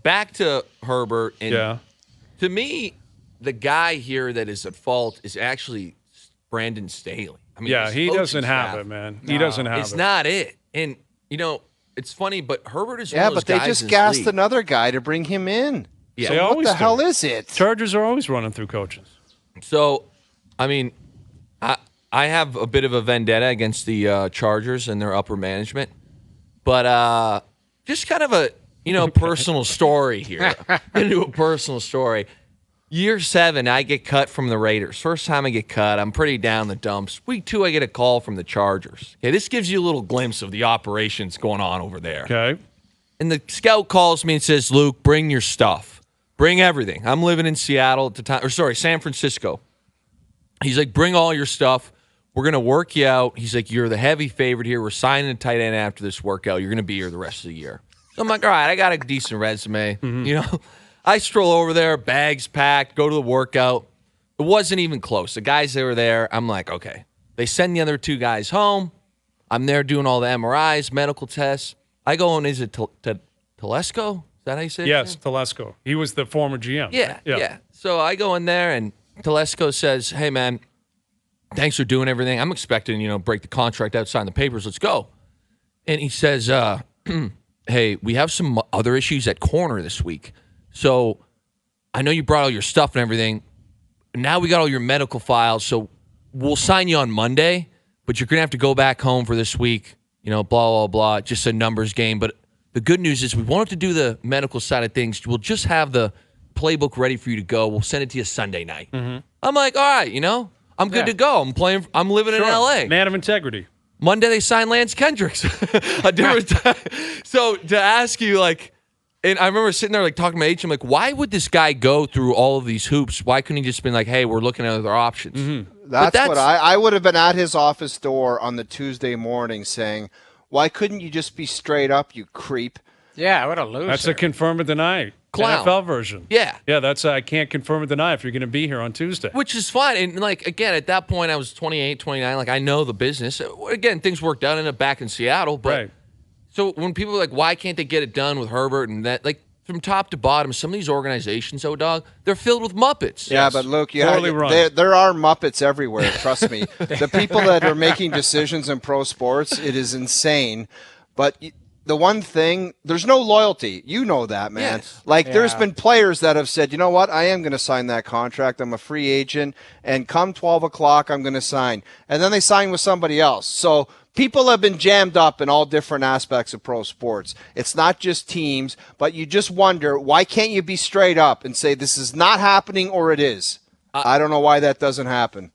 back to Herbert. And to me, the guy here that is at fault is actually Brandon Staley. I mean, he doesn't have it, man. He doesn't have it. It's not it. And, it's funny, but Herbert is one of those but they guys just gassed another guy to bring him in. Yeah. So what the hell is it? Chargers are always running through coaches. So, I mean, I have a bit of a vendetta against the Chargers and their upper management. But just kind of a, personal story here. Into a personal story. Year 7, I get cut from the Raiders. First time I get cut, I'm pretty down the dumps. Week 2, I get a call from the Chargers. Okay, this gives you a little glimpse of the operations going on over there. Okay. And the scout calls me and says, Luke, bring your stuff. Bring everything. I'm living in Seattle at the time. San Francisco. He's like, bring all your stuff. We're going to work you out. He's like, you're the heavy favorite here. We're signing a tight end after this workout. You're going to be here the rest of the year. So I'm like, all right, I got a decent resume. I stroll over there, bags packed, go to the workout. It wasn't even close. The guys that were there, I'm like, okay. They send the other 2 guys home. I'm there doing all the MRIs, medical tests. I go on, is it Telesco? Is that how you say it? Yes, Telesco. He was the former GM. Yeah. So I go in there, and Telesco says, hey, man, thanks for doing everything. I'm expecting, break the contract out, sign the papers. Let's go. And he says, hey, we have some other issues at corner this week. So I know you brought all your stuff and everything. Now we got all your medical files, so we'll sign you on Monday, but you're going to have to go back home for this week, blah, blah, blah, just a numbers game. But the good news is we won't have to do the medical side of things. We'll just have the playbook ready for you to go. We'll send it to you Sunday night. Mm-hmm. I'm like, all right, I'm good to go. I'm living in L.A. Man of integrity. Monday they signed Lance Kendricks. A different time. So to ask you, and I remember sitting there talking to my agent, why would this guy go through all of these hoops? Why couldn't he just been like, hey, we're looking at other options? Mm-hmm. That's what I would have been at his office door on the Tuesday morning saying, why couldn't you just be straight up, you creep? Yeah, what a loser. That's a confirm or deny Clown. NFL version. Yeah. Yeah, that's I can't confirm or deny if you're going to be here on Tuesday. Which is fine. And, again, at that point, I was 28, 29. I know the business. Again, things worked out. I ended up back in Seattle. But right. So when people are why can't they get it done with Herbert and that, from top to bottom, some of these organizations, dog, they're filled with Muppets. Yeah, but Luke, there are Muppets everywhere. Trust me. The people that are making decisions in pro sports, it is insane. But the one thing, there's no loyalty. You know that, man. Yes. There's been players that have said, you know what, I am going to sign that contract. I'm a free agent, and come 12 o'clock, I'm going to sign. And then they sign with somebody else. So people have been jammed up in all different aspects of pro sports. It's not just teams, but you just wonder, why can't you be straight up and say this is not happening or it is? I don't know why that doesn't happen.